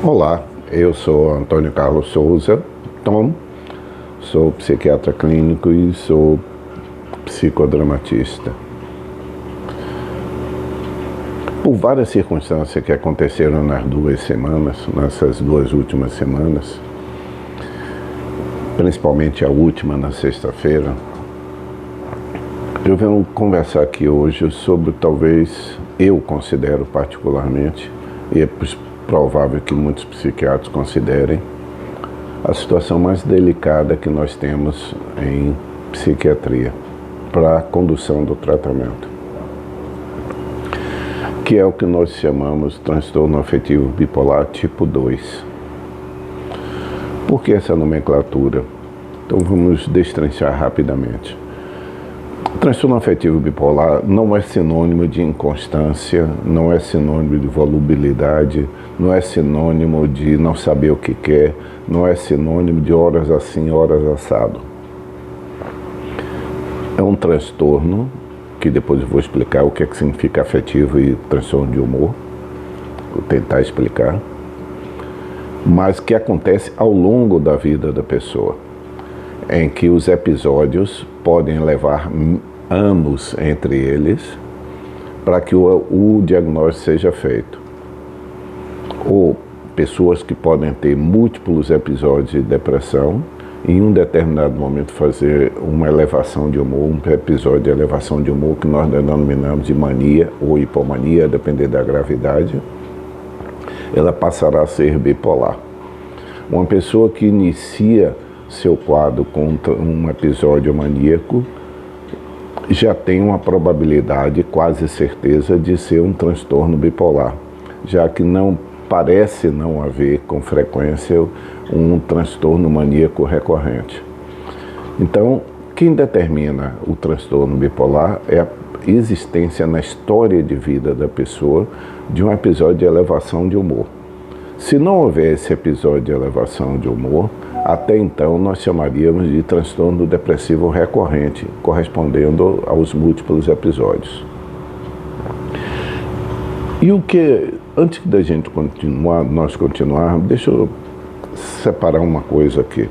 Olá, eu sou Antônio Carlos Souza, Tom, sou psiquiatra clínico e sou psicodramatista. Por várias circunstâncias que aconteceram nessas duas últimas semanas, principalmente a última na sexta-feira, eu venho conversar aqui hoje sobre talvez eu considero particularmente, e é provável que muitos psiquiatras considerem, a situação mais delicada que nós temos em psiquiatria para a condução do tratamento, que é o que nós chamamos de transtorno afetivo bipolar tipo 2. Por que essa nomenclatura? Então vamos destrinchar rapidamente. O transtorno afetivo bipolar não é sinônimo de inconstância, não é sinônimo de volubilidade, não é sinônimo de não saber o que quer, não é sinônimo de horas assim, horas assado. É um transtorno, que depois eu vou explicar o que é que significa afetivo e transtorno de humor, vou tentar explicar, mas que acontece ao longo da vida da pessoa, em que os episódios podem levar anos entre eles para que o diagnóstico seja feito. Ou pessoas que podem ter múltiplos episódios de depressão e em um determinado momento fazer uma elevação de humor, um episódio de elevação de humor que nós denominamos de mania ou hipomania, a depender da gravidade, ela passará a ser bipolar. Uma pessoa que inicia seu quadro com um episódio maníaco já tem uma probabilidade, quase certeza, de ser um transtorno bipolar, já que não parece não haver com frequência um transtorno maníaco recorrente. Então, quem determina o transtorno bipolar é a existência na história de vida da pessoa de um episódio de elevação de humor. Se não houver esse episódio de elevação de humor, até então nós chamaríamos de transtorno depressivo recorrente, correspondendo aos múltiplos episódios. E o que, antes da gente continuar, deixa eu separar uma coisa aqui.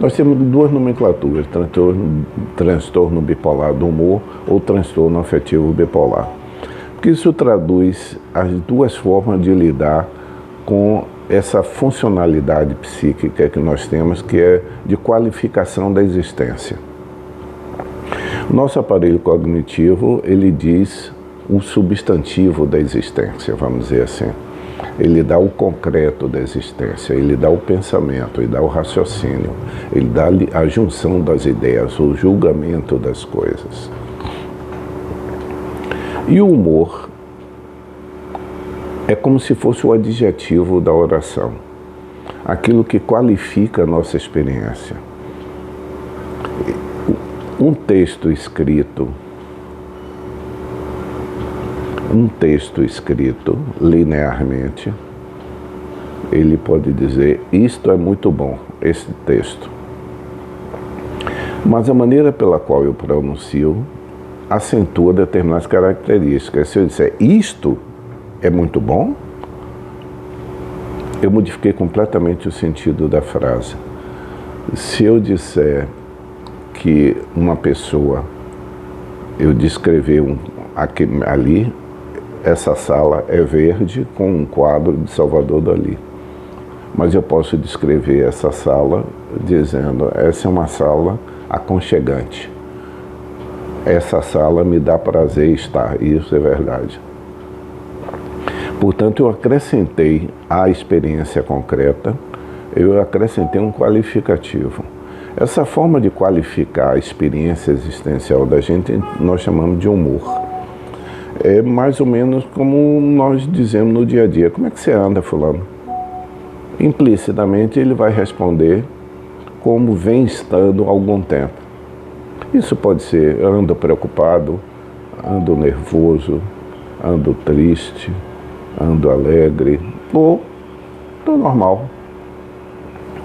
Nós temos duas nomenclaturas, transtorno bipolar do humor ou transtorno afetivo bipolar. Porque isso traduz as duas formas de lidar com essa funcionalidade psíquica que nós temos, que é de qualificação da existência. O nosso aparelho cognitivo, ele diz o substantivo da existência, vamos dizer assim. Ele dá o concreto da existência, ele dá o pensamento, ele dá o raciocínio, ele dá a junção das ideias, o julgamento das coisas. E o humor é como se fosse o adjetivo da oração, aquilo que qualifica a nossa experiência. Um texto escrito linearmente, ele pode dizer, isto é muito bom, esse texto. Mas a maneira pela qual eu pronuncio acentua determinadas características. Se eu disser, isto é muito bom, eu modifiquei completamente o sentido da frase. Se eu disser que uma pessoa, eu descrever ali, essa sala é verde com um quadro de Salvador Dalí. Mas eu posso descrever essa sala dizendo, essa é uma sala aconchegante. Essa sala me dá prazer estar, isso é verdade. Portanto, eu acrescentei à experiência concreta, eu acrescentei um qualificativo. Essa forma de qualificar a experiência existencial da gente, nós chamamos de humor. É mais ou menos como nós dizemos no dia a dia. Como é que você anda, fulano? Implicitamente ele vai responder como vem estando há algum tempo. Isso pode ser, ando preocupado, ando nervoso, ando triste, ando alegre, ou tô normal.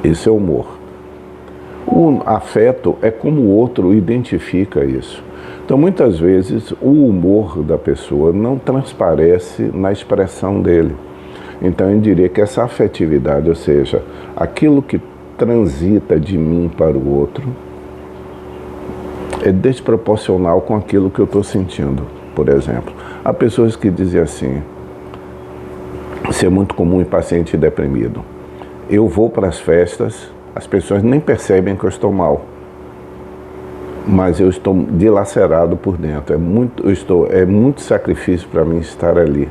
Esse é o humor. O afeto é como o outro identifica isso. Então, muitas vezes, o humor da pessoa não transparece na expressão dele. Então eu diria que essa afetividade, ou seja, aquilo que transita de mim para o outro, é desproporcional com aquilo que eu estou sentindo. Por exemplo, há pessoas que dizem assim, isso é muito comum em paciente deprimido. Eu vou para as festas, as pessoas nem percebem que eu estou mal, mas eu estou dilacerado por dentro. É muito sacrifício para mim estar ali.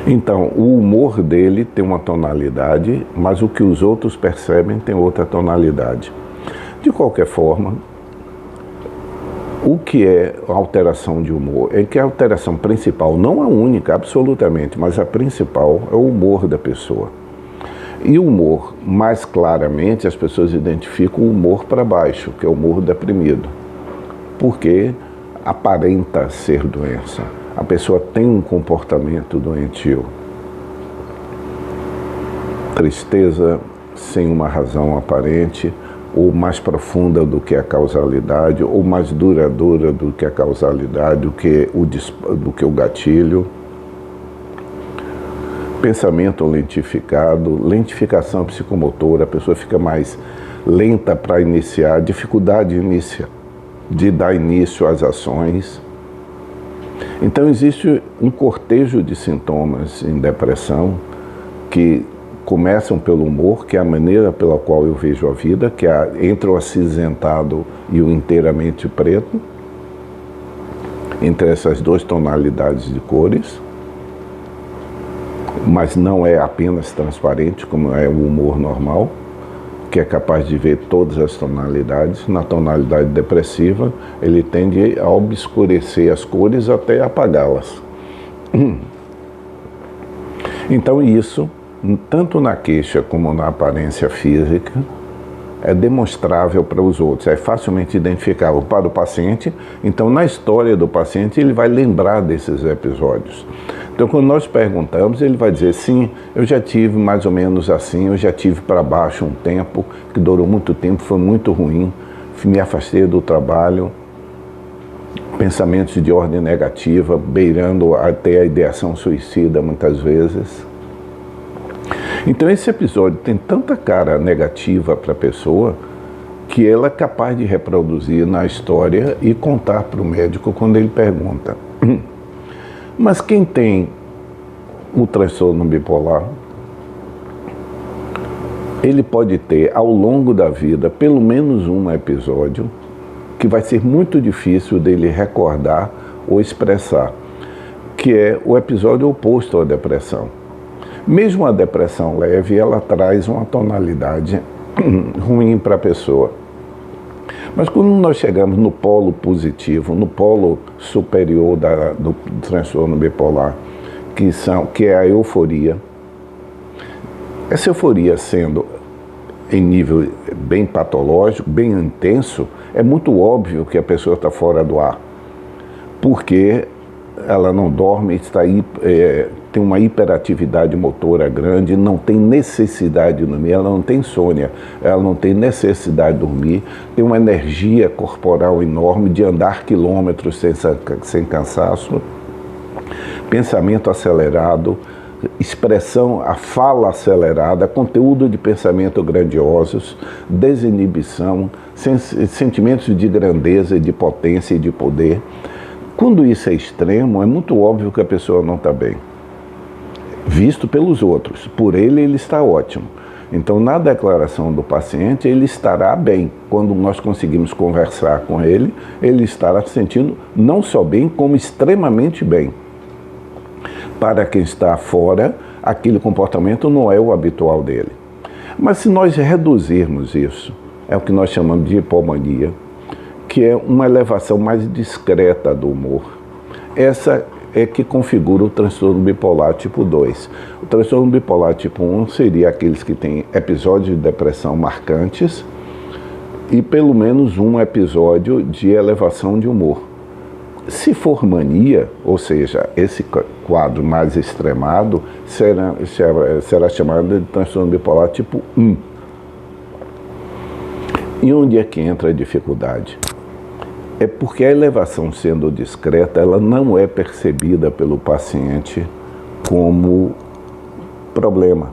Então, o humor dele tem uma tonalidade, mas o que os outros percebem tem outra tonalidade. De qualquer forma, o que é a alteração de humor? É que a alteração principal, não a única, absolutamente, mas a principal é o humor da pessoa. E o humor, mais claramente, as pessoas identificam o humor para baixo, que é o humor deprimido, porque aparenta ser doença. A pessoa tem um comportamento doentio. Tristeza sem uma razão aparente, ou mais profunda do que a causalidade, ou mais duradoura do que a causalidade, do que o gatilho. Pensamento lentificado, lentificação psicomotora, a pessoa fica mais lenta para iniciar, dificuldade de dar início às ações. Então existe um cortejo de sintomas em depressão que começam pelo humor, que é a maneira pela qual eu vejo a vida, que é entre o acinzentado e o inteiramente preto, entre essas duas tonalidades de cores, mas não é apenas transparente, como é o humor normal, que é capaz de ver todas as tonalidades. Na tonalidade depressiva, ele tende a obscurecer as cores até apagá-las. Então isso, tanto na queixa como na aparência física, é demonstrável para os outros, é facilmente identificável para o paciente. Então, na história do paciente, ele vai lembrar desses episódios. Então, quando nós perguntamos, ele vai dizer, sim, eu já tive mais ou menos assim, eu já tive para baixo um tempo, que durou muito tempo, foi muito ruim, me afastei do trabalho, pensamentos de ordem negativa, beirando até a ideação suicida muitas vezes. Então esse episódio tem tanta cara negativa para a pessoa que ela é capaz de reproduzir na história e contar para o médico quando ele pergunta. Mas quem tem o transtorno bipolar, ele pode ter ao longo da vida pelo menos um episódio que vai ser muito difícil dele recordar ou expressar, que é o episódio oposto à depressão. Mesmo a depressão leve, ela traz uma tonalidade ruim para a pessoa. Mas quando nós chegamos no polo positivo, no polo superior do transtorno bipolar, que é a euforia, essa euforia sendo em nível bem patológico, bem intenso, é muito óbvio que a pessoa está fora do ar, porque ela não dorme, tem uma hiperatividade motora grande, não tem necessidade de dormir, ela não tem insônia, ela não tem necessidade de dormir, tem uma energia corporal enorme de andar quilômetros sem cansaço, pensamento acelerado, expressão, a fala acelerada, conteúdo de pensamento grandiosos, desinibição, sentimentos de grandeza, de potência e de poder. Quando isso é extremo, é muito óbvio que a pessoa não está bem, visto pelos outros. Por ele está ótimo. Então, na declaração do paciente, ele estará bem. Quando nós conseguimos conversar com ele, ele estará se sentindo não só bem, como extremamente bem. Para quem está fora, aquele comportamento não é o habitual dele. Mas se nós reduzirmos isso, é o que nós chamamos de hipomania, que é uma elevação mais discreta do humor. Essa é que configura o transtorno bipolar tipo 2. O transtorno bipolar tipo 1 seria aqueles que têm episódios de depressão marcantes e pelo menos um episódio de elevação de humor. Se for mania, ou seja, esse quadro mais extremado, será chamado de transtorno bipolar tipo 1. E onde é que entra a dificuldade? É porque a elevação sendo discreta, ela não é percebida pelo paciente como problema.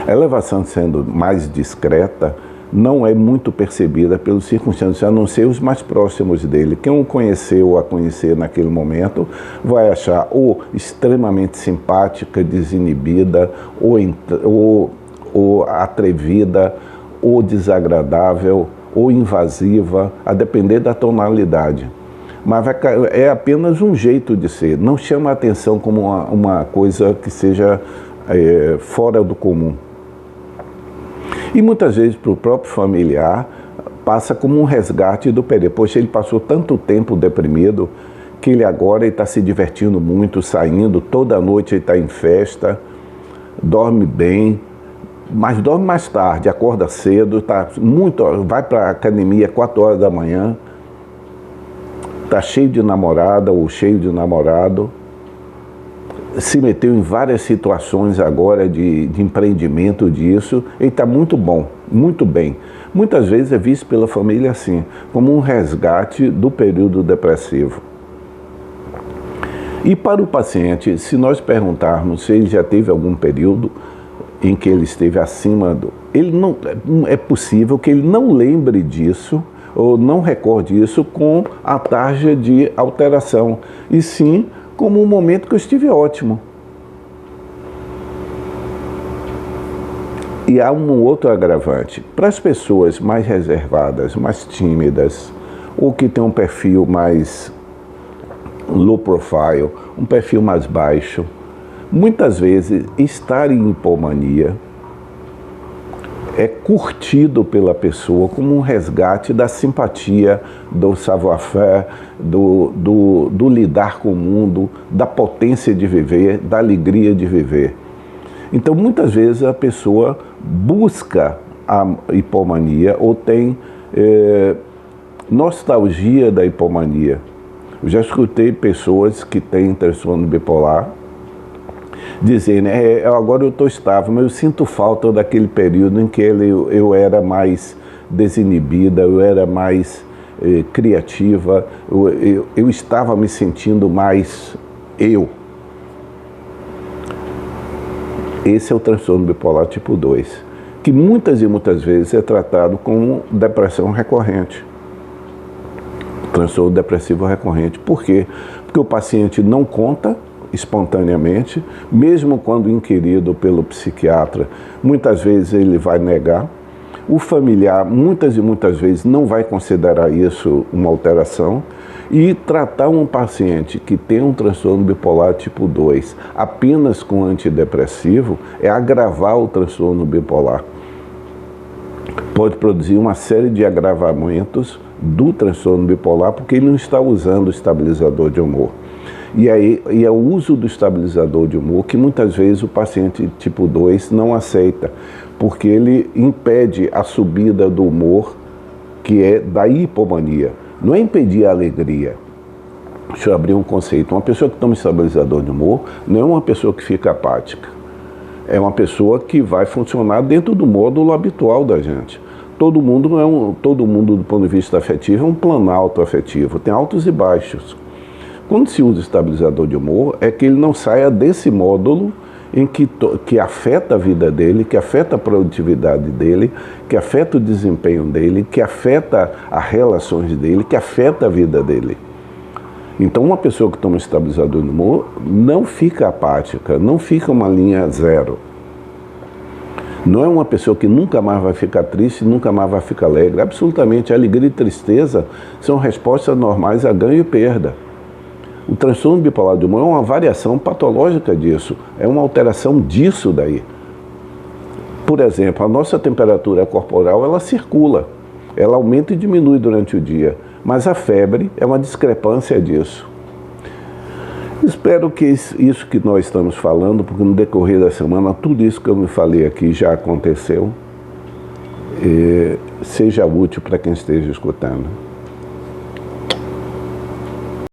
A elevação sendo mais discreta não é muito percebida pelos circunstâncios, a não ser os mais próximos dele. Quem o conheceu ou a conhecer naquele momento vai achar ou extremamente simpática, desinibida, ou atrevida, ou desagradável, ou invasiva, a depender da tonalidade. Mas é apenas um jeito de ser, não chama a atenção como uma coisa que seja fora do comum. E muitas vezes para o próprio familiar passa como um resgate do período. Poxa, ele passou tanto tempo deprimido que ele agora está se divertindo muito, saindo, toda noite ele está em festa, dorme bem, mas dorme mais tarde, acorda cedo, vai para a academia 4 horas da manhã, está cheio de namorada ou cheio de namorado, se meteu em várias situações agora de empreendimento disso, ele está muito bom, muito bem. Muitas vezes é visto pela família assim, como um resgate do período depressivo. E para o paciente, se nós perguntarmos se ele já teve algum período em que ele esteve acima é possível que ele não lembre disso, ou não recorde isso com a tarja de alteração, e sim como um momento que eu estive ótimo. E há um outro agravante. Para as pessoas mais reservadas, mais tímidas, ou que têm um perfil mais low profile, um perfil mais baixo, muitas vezes estar em hipomania é curtido pela pessoa como um resgate da simpatia, do savoir-faire, do lidar com o mundo, da potência de viver, da alegria de viver. Então, muitas vezes a pessoa busca a hipomania ou tem nostalgia da hipomania. Eu já escutei pessoas que têm transtorno bipolar dizendo, agora eu estou estável, mas eu sinto falta daquele período em que eu era mais desinibida, eu era mais criativa, eu estava me sentindo mais eu. Esse é o transtorno bipolar tipo 2, que muitas e muitas vezes é tratado como depressão recorrente. Transtorno depressivo recorrente. Por quê? Porque o paciente não conta espontaneamente, mesmo quando inquirido pelo psiquiatra, muitas vezes ele vai negar. O familiar, muitas e muitas vezes, não vai considerar isso uma alteração. E tratar um paciente que tem um transtorno bipolar tipo 2 apenas com antidepressivo é agravar o transtorno bipolar. Pode produzir uma série de agravamentos do transtorno bipolar porque ele não está usando o estabilizador de humor. E é o uso do estabilizador de humor que muitas vezes o paciente tipo 2 não aceita, porque ele impede a subida do humor, que é da hipomania. Não é impedir a alegria. Deixa eu abrir um conceito. Uma pessoa que toma estabilizador de humor não é uma pessoa que fica apática. É uma pessoa que vai funcionar dentro do módulo habitual da gente. Todo mundo do ponto de vista afetivo é um planalto afetivo, tem altos e baixos. Quando se usa estabilizador de humor, é que ele não saia desse módulo em que afeta a vida dele, que afeta a produtividade dele, que afeta o desempenho dele, que afeta as relações dele, que afeta a vida dele. Então, uma pessoa que toma estabilizador de humor não fica apática, não fica uma linha zero. Não é uma pessoa que nunca mais vai ficar triste, nunca mais vai ficar alegre. Absolutamente, alegria e tristeza são respostas normais a ganho e perda. O transtorno bipolar de humor é uma variação patológica disso, é uma alteração disso daí. Por exemplo, a nossa temperatura corporal, ela circula, ela aumenta e diminui durante o dia, mas a febre é uma discrepância disso. Espero que isso que nós estamos falando, porque no decorrer da semana, tudo isso que eu me falei aqui já aconteceu, seja útil para quem esteja escutando.